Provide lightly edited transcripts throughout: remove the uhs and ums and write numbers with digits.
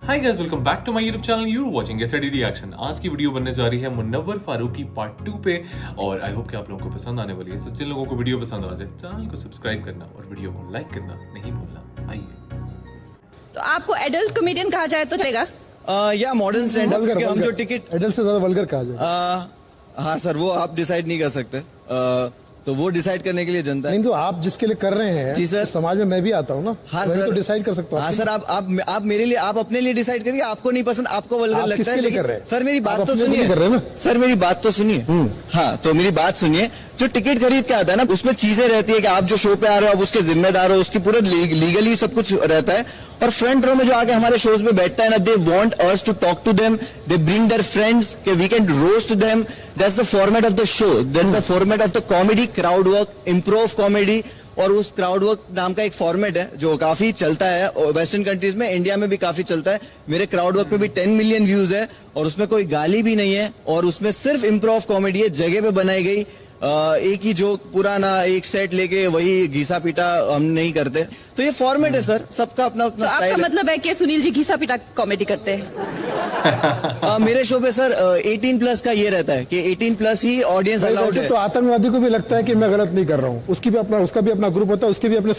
Hi guys, welcome back to my YouTube channel. You are watching SD reaction. आज की video बनने जा रही है मुनव्वर फारूकी पार्ट 2 पे और आई होप कि आप लोगों को पसंद आने वाली है। सो जिन लोगों को वीडियो पसंद आ जाए चैनल को सब्सक्राइब करना और वीडियो को लाइक करना नहीं भूलना। आइए। तो आपको एडल्ट कॉमेडियन कहा जाए तो चलेगा? या मॉडर्न स्टैंड अप, क्योंकि हम जो टिकट एडल्ट से ज्यादा वल्गर कहा जाए। हाँ सर, वो आप डिसाइड नहीं कर सकते। तो वो डिसाइड करने के लिए जनता है। नहीं तो आप जिसके लिए कर रहे हैं जी सर, तो समाज में मैं भी आता हूँ ना। हाँ मैं सर, तो डिसाइड कर सकता हूँ। हाँ सर, आप मेरे लिए, आप अपने लिए डिसाइड करिए। आपको नहीं पसंद, आपको वल्गर आप लगता किसके है, लिए लेकिन कर रहे हैं? सर मेरी बात आप तो अपने लिए सुनिए। कर रहे हैं ना? सर मेरी बात तो सुनिए। हाँ, तो मेरी बात सुनिए। जो टिकट खरीद के आता है ना, उसमें चीजें रहती है कि आप जो शो पे आ रहे हो आप उसके जिम्मेदार हो, उसकी पूरा लीगली सब कुछ रहता है। और फ्रंट रो में जो आके हमारे शोज में बैठता है ना, they want us to talk to them, they bring their friends के we can roast them. That's the format of the show, that's the format of the comedy, crowd work, improv comedy. और उस crowd work नाम का एक format है जो काफी चलता है वेस्टर्न कंट्रीज में, इंडिया में भी काफी चलता है। मेरे क्राउड वर्क पे भी 10 मिलियन व्यूज है और उसमें कोई गाली भी नहीं है और उसमें सिर्फ इम्प्रोव कॉमेडी है, जगह पे बनाई गई। एक ही जोक पुराना एक सेट लेके वही घिसा पीटा हम नहीं करते। तो ये फॉर्मेट है सर, सबका अपना अपना तो स्टाइल आपका है। मतलब है कि सुनील जी घिसा पिटा कॉमेडी करते हैं? मेरे शो पे सर 18 प्लस का ये रहता है कि 18 प्लस ही ऑडियंस अलाउड है। तो आतंकवादी को भी लगता है कि मैं गलत नहीं कर रहा हूँ। उसका भी अपना ग्रुप होता है, उसके भी अपने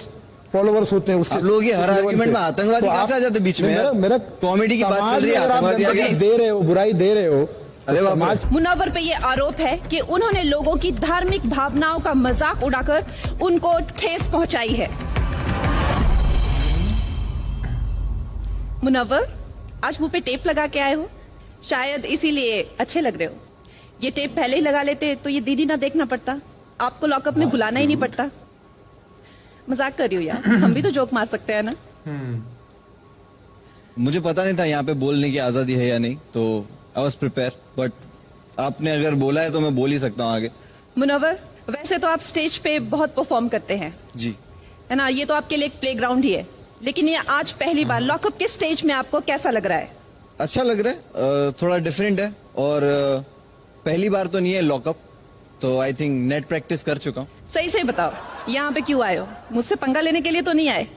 फॉलोवर्स होते हैं। उसके लोग ये हर आर्गुमेंट में आतंकवादी तो कहाँ से आ जाते बीच में? मेरा कॉमेडी की बात चल रही है, आतंकवादी आ गया। दे रहे हो, बुराई दे रहे हो। अरे बाप रे। समाज मुनव्वर पे ये आरोप है कि उन्होंने लोगों की धार्मिक भावनाओं का मजाक उड़ाकर उनको ठेस पहुंचाई है। मुनव्वर, आज मुंह पे टेप लगा के आए हो, शायद इसीलिए अच्छे लग रहे हो। ये टेप पहले ही लगा लेते तो ये दीदी ना देखना पड़ता, आपको लॉकअप में बुलाना ही नहीं पड़ता। मजाक कर रही हो यार, हम भी तो जोक मार सकते हैं ना। मुझे पता नहीं था यहाँ पे बोलने की आजादी है या नहीं, तो आई वॉज प्रिपेयर, बट आपने अगर बोला है तो मैं बोल ही सकता हूँ आगे। मुनव्वर, वैसे तो आप स्टेज पे बहुत परफॉर्म करते हैं, जी है ना? ये तो आपके लिए एक प्लेग्राउंड ही है, लेकिन ये आज पहली बार लॉकअप के स्टेज में आपको कैसा लग रहा है? अच्छा लग रहा है, थोड़ा डिफरेंट है और पहली बार तो नहीं है लॉकअप, तो आई थिंक नेट प्रैक्टिस कर चुका हूँ। सही से बताओ, यहाँ पे क्यों आए हो? मुझसे पंगा लेने के लिए तो नहीं आए?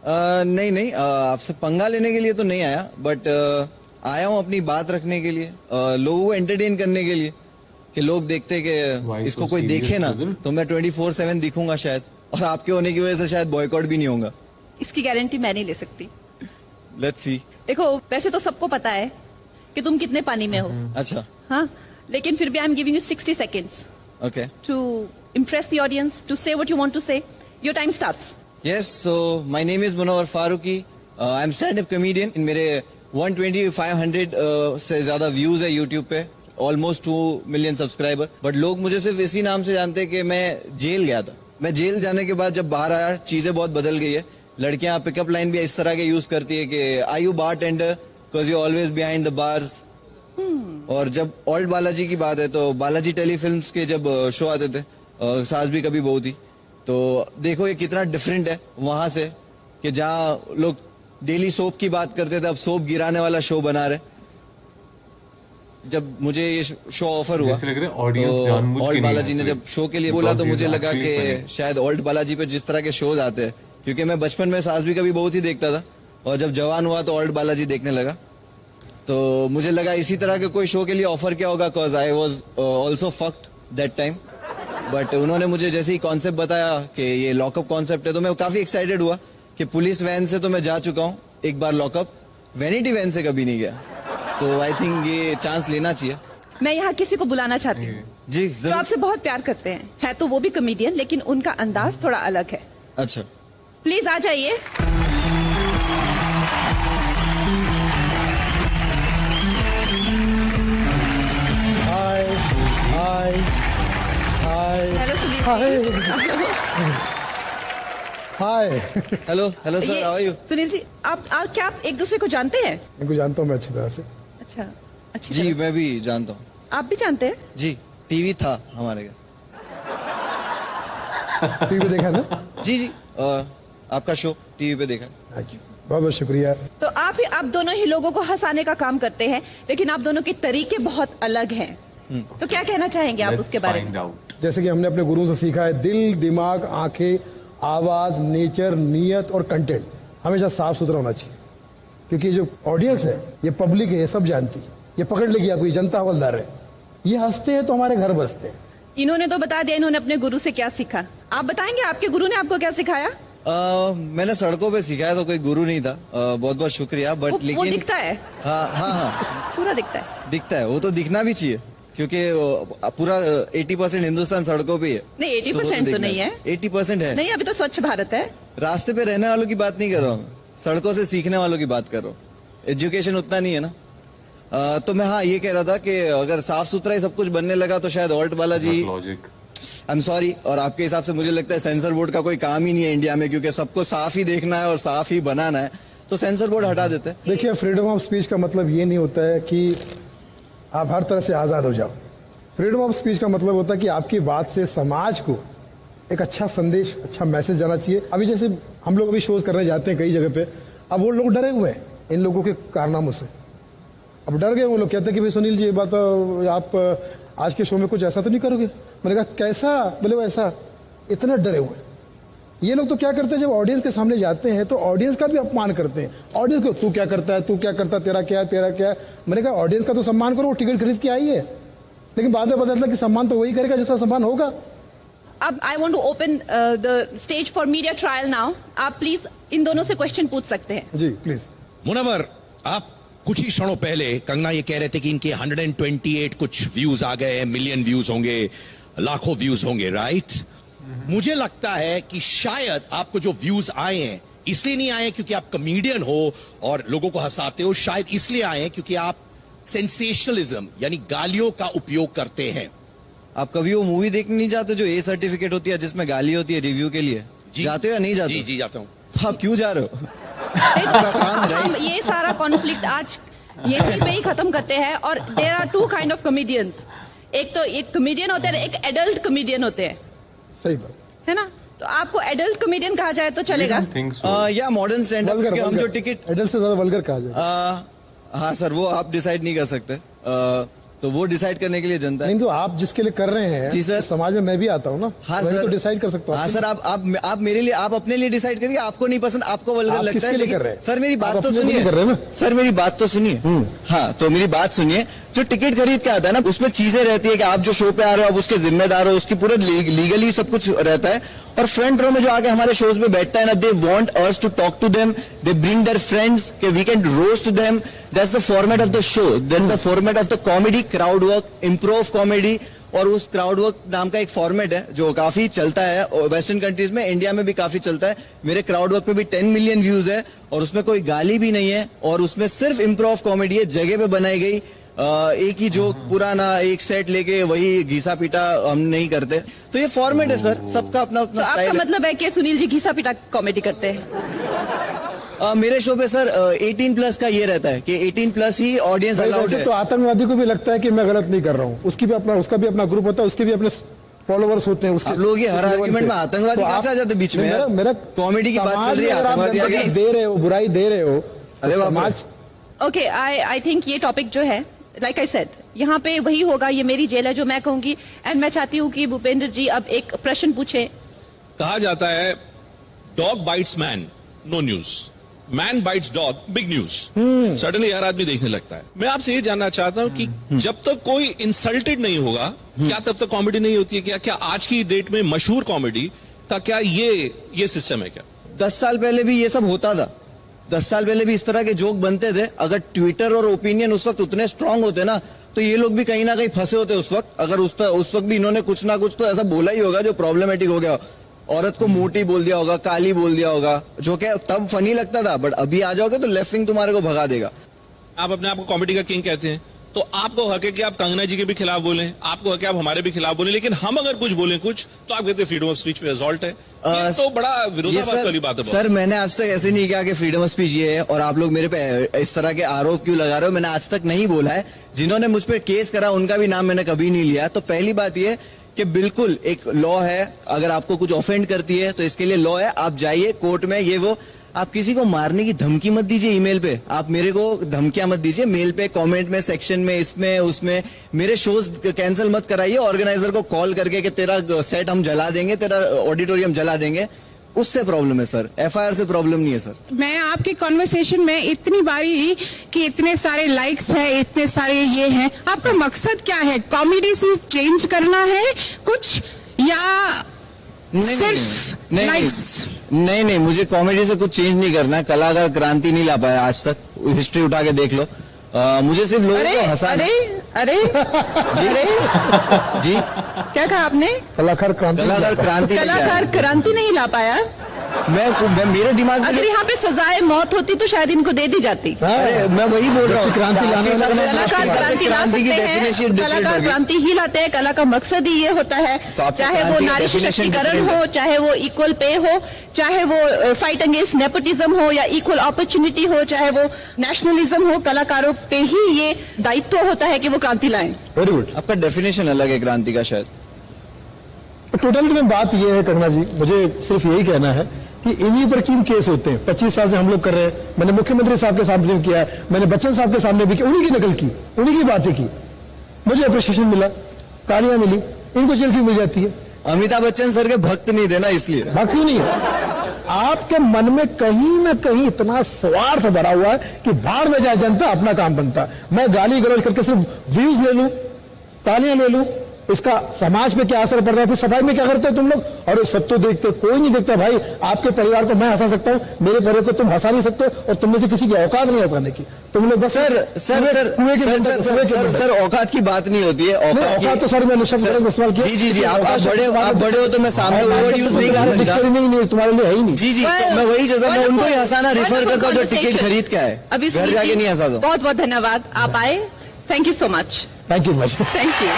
नहीं, आपसे पंगा लेने के लिए तो नहीं आया, बट आया हूँ अपनी बात रखने के लिए, लोगों को एंटरटेन करने के लिए, कि लोग देखते कि इसको कोई देखे ना तो मैं 24/7 दिखूंगा शायद, और आपके होने की वजह से शायद बॉयकॉट भी नहीं होगा। इसकी गारंटी मैं नहीं ले सकती। Let's see. देखो, वैसे तो सबको पता है कि तुम कितने पानी में हो, अच्छा, हाँ, लेकिन फिर भी I am giving you 60 seconds okay. to impress the audience, to say what you want to say. Your time starts. Yes, so my name is Munawwar Farooqi. I'm stand-up comedian. मेरे 120-500 से ज्यादा व्यूज है YouTube पे, almost 2 million subscriber. But लोग मुझे सिर्फ इसी नाम से जानते हैं कि मैं जेल गया था। मैं जेल जाने के बाद जब बाहर आया, चीजें बहुत बदल गई है। लड़कियां पिकअप लाइन भी इस तरह के यूज करती है कि I you bartender because you always behind the bars. और जब ओल्ड बालाजी की बात है तो बालाजी टेलीफिल्म्स के जब शो आते थे, सास भी कभी बहू थी, तो देखो ये कितना डिफरेंट है वहां से, कि जहाँ लोग डेली सोप की बात करते थे अब सोप गिराने वाला शो बना रहे। जब मुझे ये शो ऑफर हुआ जैसे लग रहा है ऑडियंस जानबूझ के ओल्ड नहीं बालाजी ने हंस रही। जब शो के लिए बोला तो Because मुझे these are लगा actually कि funny. शायद ओल्ड बालाजी पे जिस तरह के शोज आते हैं, क्योंकि मैं बचपन में सास भी कभी बहुत ही देखता था और जब जवान हुआ तो ओल्ड बालाजी देखने लगा। तो मुझे लगा इसी तरह के कोई शो के लिए ऑफर क्या होगा, cause I was also fucked that time. But उन्होंने मुझे जैसे ही कॉन्सेप्ट बताया कि ये लॉकअप कॉन्सेप्ट है, तो मैं काफी एक्साइटेड हुआ कि पुलिस वैन से तो मैं जा चुका हूँ एक बार लॉकअप, वैनिटी वैन से कभी नहीं गया, तो आई थिंक ये चांस लेना चाहिए। मैं यहाँ किसी को बुलाना चाहती हूँ जी जो जरूर। आपसे बहुत प्यार करते हैं, है तो वो भी कॉमेडियन, लेकिन उनका अंदाज थोड़ा अलग है। अच्छा, प्लीज आ जाइए। Hi hi hi hello Sunil hi ji. Hi. Hello hello sir, how are you? Sunil ji, आप क्या आप एक दूसरे को जानते हैं? इनको जानता हूँ मैं अच्छी तरह से। अच्छा, अच्छी जी तरह से। मैं भी जानता हूँ। आप भी जानते हैं? जी टीवी था हमारे घर। टीवी पे देखा ना? जी जी, आपका शो टीवी पे देखा। थैंक यू, बहुत बहुत शुक्रिया। तो आप दोनों ही लोगों को हंसाने का काम करते हैं, लेकिन आप दोनों के तरीके बहुत अलग हैं। तो क्या कहना चाहेंगे आप Let's उसके बारे find में? out. जैसे कि हमने अपने गुरु से सीखा है, दिल, दिमाग, आंखें, आवाज, नेचर, नियत और कंटेंट हमेशा साफ सुथरा होना चाहिए। क्योंकि जो ऑडियंस है, ये पब्लिक है, ये सब जानती है, ये पकड़ लेगी आपको, ये जनता हवलदार है, ये हंसते हैं तो हमारे घर बसते हैं। इन्होंने तो बता दिया इन्होंने अपने गुरु से क्या सीखा। आप बताएंगे आपके गुरु ने आपको क्या सिखाया? मैंने सड़कों पे सीखा है, तो कोई गुरु नहीं था। बहुत बहुत शुक्रिया। बट वो लेकिन दिखता है, हाँ पूरा दिखता है। दिखता है, वो तो दिखना भी चाहिए, क्योंकि पूरा 80% हिंदुस्तान सड़कों पे ही है। नहीं 80% तो नहीं है, 80% है। नहीं अभी तो स्वच्छ भारत है। रास्ते पे रहने वालों की बात नहीं कर रहा हूँ, सड़कों से सीखने वालों की बात कर रहा हूँ। एजुकेशन उतना नहीं है ना। तो मैं ये कह रहा था कि अगर साफ सुथरा ही सब कुछ बनने लगा तो शायद alt Balaji, logic, I am sorry, और आपके हिसाब से मुझे लगता है सेंसर बोर्ड का कोई काम ही नहीं है इंडिया में, क्योंकि सबको साफ ही देखना है और साफ ही बनाना है, तो सेंसर बोर्ड हटा देते हैं। देखिए, फ्रीडम ऑफ स्पीच का मतलब ये नहीं होता है कि आप हर तरह से आजाद हो जाओ। फ्रीडम ऑफ स्पीच का मतलब होता है कि आपकी बात से समाज को एक अच्छा संदेश, अच्छा मैसेज जाना चाहिए। अभी जैसे हम लोग अभी शोज करने जाते हैं कई जगह पे, अब वो लोग डरे हुए हैं इन लोगों के कारनामों से। अब डर गए वो लोग, कहते हैं कि भाई सुनील जी, ये बात आप आज के शो में कुछ ऐसा तो नहीं करोगे? मैंने कहा कैसा? बोले वो ऐसा। इतना डरे हुए हैं ये लोग। तो क्या करते हैं, जब ऑडियंस के सामने जाते हैं तो ऑडियंस का भी अपमान करते हैं। ऑडियंस को तू क्या करता है, तू क्या करता है, तेरा क्या है, तेरा क्या है। मैंने कहा ऑडियंस का तो सम्मान करो, वो टिकट खरीद के आई है, लेकिन बाद में पता चला कि सम्मान तो वही करेगा जिसका सम्मान होगा। अब I want to open the stage for media trial now. आप प्लीज इन दोनों से क्वेश्चन पूछ सकते हैं। जी प्लीज। मुनव्वर, आप कुछ ही क्षणों पहले कंगना ये कह रहे थे कि इनके 128 कुछ व्यूज आ गए, मिलियन व्यूज होंगे, लाखों व्यूज होंगे, राइट? मुझे लगता है कि शायद आपको जो व्यूज आए हैं इसलिए नहीं आए क्योंकि आप कॉमेडियन हो और लोगों को हंसाते हो, शायद इसलिए आए हैं क्योंकि आप सेंसेशनलिज्म यानी गालियों का उपयोग करते हैं। आप कभी वो मूवी देखने नहीं जाते जो ए सर्टिफिकेट होती है, जिसमें गाली होती है रिव्यू के लिए? जाते हो या नहीं जाते? जी जाता हूँ। तो आप क्यों जा रहे हो? हम ये सारा कॉन्फ्लिक्ट आज यहीं पे ही खत्म करते हैं। और there are two kind of comedians. एक तो एक कॉमेडियन होते हैं, एक एडल्ट कॉमेडियन होते हैं, सही बात है ना? तो आपको एडल्ट कॉमेडियन कहा जाए तो चलेगा? या मॉडर्न स्टैंड अप, क्योंकि हम जो टिकट एडल्ट से ज्यादा वल्गर कहा जाए। हाँ सर, वो आप डिसाइड नहीं कर सकते, तो वो डिसाइड करने के लिए जनता है। नहीं तो आप जिसके लिए कर रहे हैं, जी सर, तो समाज में मैं भी आता हूँ ना। हाँ मैं सर, तो डिसाइड कर सकता हूँ। हाँ सर, आप मेरे लिए, आप अपने लिए डिसाइड करिए। आपको नहीं पसंद, आपको वल्गर लगता है, लेकिन कर रहे हैं? सर मेरी बात तो कर सुनिए रहे हैं ना? सर मेरी बात तो सुनिए। हाँ, तो मेरी बात सुनिए। जो टिकट खरीद के आता है ना, उसमें चीजें रहती है कि आप जो शो पे आ रहे हो आप उसके जिम्मेदार हो, उसकी पूरा लीगली सब कुछ रहता है। और फ्रंट रो में जो आके हमारे शोज में बैठता है ना, they want us to talk to them, they bring their friends के we can roast them. That's the format of the show, that's the format of the comedy, crowd work, improv comedy. और उस crowd work नाम का एक format है जो काफी चलता है वेस्टर्न कंट्रीज में, इंडिया में भी काफी चलता है। मेरे क्राउड वर्क पे भी 10 मिलियन व्यूज है और उसमें कोई गाली भी नहीं है और उसमें सिर्फ इम्प्रोव कॉमेडी है, जगह पे बनाई गई। एक ही जोक पुराना एक सेट लेके वही घिसा पीटा हम नहीं करते। तो ये फॉर्मेट है सर, सबका अपना अपना तो स्टाइल आपका है। मतलब है कि सुनील जी घिसा पिटा कॉमेडी करते हैं? मेरे शो पे सर 18 प्लस का ये रहता है कि 18 प्लस ही ऑडियंस अलाउड है। तो आतंकवादी को भी लगता है कि मैं गलत नहीं कर रहा हूँ, उसका भी अपना ग्रुप होता है, उसके भी अपने फॉलोवर्स होते हैं। उसके लोग ये हर आर्गुमेंट में आतंकवादी कहाँ से आ जाते बीच में? मेरा कॉमेडी की बात चल रही है, आतंकवादी आ गया। दे रहे हो, बुराई दे रहे हो, अरे समाज। ओके, आई थिंक ये टॉपिक जो है, लाइक आई सेड, यहाँ पे वही होगा, ये मेरी जेल है जो मैं कहूंगी। एंड मैं चाहती हूँ कि भूपेंद्र जी अब एक प्रश्न पूछे। कहा जाता है dog bites man, no news, man bites dog, big news. Suddenly हर आदमी देखने लगता है। मैं आपसे ये जानना चाहता हूं कि जब तक कोई इंसल्टेड नहीं होगा, क्या तब तक कॉमेडी नहीं होती है? क्या आज की डेट में मशहूर कॉमेडी का क्या ये सिस्टम है क्या? 10 साल पहले भी ये सब होता था। 10 साल पहले भी इस तरह के जोक बनते थे। अगर ट्विटर और ओपिनियन उस वक्त उतने स्ट्रांग होते ना, तो ये लोग भी कहीं ना कहीं फंसे होते उस वक्त। अगर उस वक्त भी इन्होंने कुछ ना कुछ तो ऐसा बोला ही होगा जो प्रॉब्लमेटिक हो गया। औरत को मोटी बोल दिया होगा, काली बोल दिया होगा, जो कि तब फनी लगता था, बट अभी आ जाओगे तो लेफ्ट विंग तुम्हारे को भगा देगा। आप अपने आप को कॉमेडी का किंग कहते हैं, तो आपको हक है कि आप कंगना जी के भी खिलाफ बोलें, आपको हक है आप हमारे भी खिलाफ बोलें, लेकिन हम अगर कुछ बोलें कुछ तो आप कहते हैं फ्रीडम ऑफ स्पीच पे असॉल्ट है। ये तो बड़ा विरोधाभास वाली बात है। सर मैंने आज तक ऐसे नहीं कहा कि फ्रीडम ऑफ स्पीच ये है और आप लोग मेरे पे इस तरह के आरोप क्यों लगा रहे हो। मैंने आज तक नहीं बोला है। जिन्होंने मुझ पे केस करा उनका भी नाम मैंने कभी नहीं लिया। तो पहली बात ये कि बिल्कुल एक लॉ है, अगर आपको कुछ ऑफेंड करती है तो इसके लिए लॉ है, आप जाइए कोर्ट में, ये वो। आप किसी को मारने की धमकी मत दीजिए ईमेल पे, आप मेरे को धमकियां मत दीजिए मेल पे, कमेंट में, सेक्शन में, इसमें उसमें। मेरे शोज कैंसिल मत कराइए ऑर्गेनाइजर को कॉल करके कि तेरा सेट हम जला देंगे, तेरा ऑडिटोरियम जला देंगे। उससे प्रॉब्लम है सर, FIR से प्रॉब्लम नहीं है सर। मैं आपके कॉन्वर्सेशन में इतनी बारी कि इतने सारे लाइक्स हैं, इतने सारे ये हैं, आपका मकसद क्या है? कॉमेडी से चेंज करना है कुछ या सिर्फ लाइक्स? नहीं, मुझे कॉमेडी से कुछ चेंज नहीं करना है। कलाकार क्रांति नहीं ला पाया आज तक, हिस्ट्री उठा के देख लो। मुझे सिर्फ लोगों को हंसाना। अरे जी क्या कहा आपने? कलाकार क्रांति कलाकार क्रांति नहीं ला पाया। मैं मेरे दिमाग में अगर यहाँ पे सजाए मौत होती तो शायद इनको दे दी जाती। अरे मैं वही बोल रहा हूँ, क्रांति लाने वाला कलाकार क्रांति ला सकते हैं, कलाकार क्रांति ही लाते हैं। कला का मकसद ही ये होता है, तो आपको चाहे वो क्रांति नारी definition सशक्तिकरण different हो, चाहे वो इक्वल पे हो, चाहे वो फाइट अगेंस्ट नेपोटिज्म हो या इक्वल अपॉर्चुनिटी हो, चाहे वो नेशनलिज्म हो, कलाकारों पे ही ये दायित्व होता है कि वो क्रांति लाएं। Very good. आपका डेफिनेशन अलग है क्रांति का शायद। टोटल में बात यह है कंगना जी, मुझे सिर्फ यही कहना है कि इन्हीं पर क्यों केस होते हैं। 25 साल से हम लोग कर रहे हैं। मैंने मुख्यमंत्री साहब के सामने भी किया, मैंने बच्चन साहब के सामने भी किया, उन्हीं की नकल की, उन्हीं की बातें की, मुझे अप्रिशिएशन मिला, तालियां मिली, इनको जेल क्यों मिल जाती है? अमिताभ बच्चन सर के भक्त नहीं देना इसलिए। बात क्यों नहीं है? आपके मन में कहीं ना कहीं इतना स्वार्थ भरा हुआ है कि बाहर में जाए जनता, अपना काम बनता है। मैं गाली गलौज करके सिर्फ व्यूज ले लूं, तालियां ले लूं, इसका समाज पे क्या असर पड़ रहा है? फिर सफाई में क्या करते हो तुम लोग? और सब तो देखते, कोई नहीं देखता भाई। आपके परिवार को मैं हंसा सकता हूं, मेरे परिवार को तुम हंसा नहीं सकते, और तुम में से किसी की औकात नहीं हंसाने की। तुम लोग बस सर औकात की बात नहीं होती है। औकात तो सर मैं शब्द इस्तेमाल किया। जी आप बड़े हो तो मैं सामने वर्ड यूज नहीं कर सकता। नहीं, तुम्हारे लिए है ही नहीं। जी तो मैं वही जगह मैं उनको ही हंसाना रेफर करता हूँ जो टिकट खरीद के आए, अभी घर जाके नहीं हंसा दो। बहुत बहुत धन्यवाद, आप आए। Thank you so much. Thank you much. Thank you.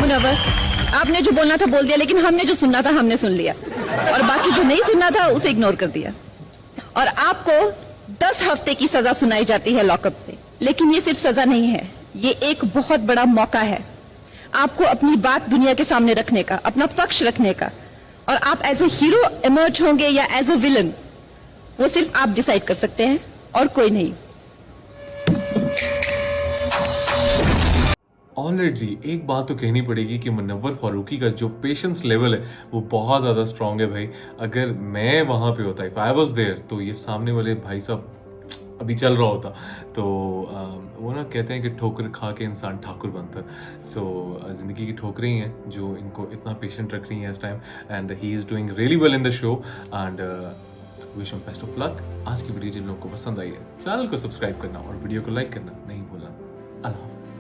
Munawar, आपने जो बोलना था बोल दिया, लेकिन हमने जो सुनना था हमने सुन लिया, और बाकी जो नहीं सुनना था उसे इग्नोर कर दिया। और आपको 10 हफ्ते की सजा सुनाई जाती है लॉकअप पे, लेकिन ये सिर्फ सजा नहीं है, ये एक बहुत बड़ा मौका है आपको अपनी बात दुनिया के सामने रखने का, अपना पक्ष रखने का। और आप एज ए हीरो इमर्ज होंगे या एज ए विलन, वो सिर्फ आप डिसाइड कर सकते हैं और कोई नहीं। ऑलराइट जी, एक बात तो कहनी पड़ेगी कि मुनव्वर फारूकी का जो पेशेंस लेवल है वो बहुत ज़्यादा स्ट्रांग है भाई। अगर मैं वहाँ पे होता, इफ आई वाज देयर, तो ये सामने वाले भाई साहब अभी चल रहा होता। तो वो ना कहते हैं कि ठोकर खा के इंसान ठाकुर बनता है। सो ज़िंदगी की ठोकरें ही हैं जो इनको इतना पेशेंट रख रही हैं इस time, and he is doing really well in the show, and wish him best of luck. आज की वीडियो जिन लोगों को पसंद आई है, चैनल को सब्सक्राइब करना और वीडियो को लाइक करना नहीं भूलना। अल्लाह।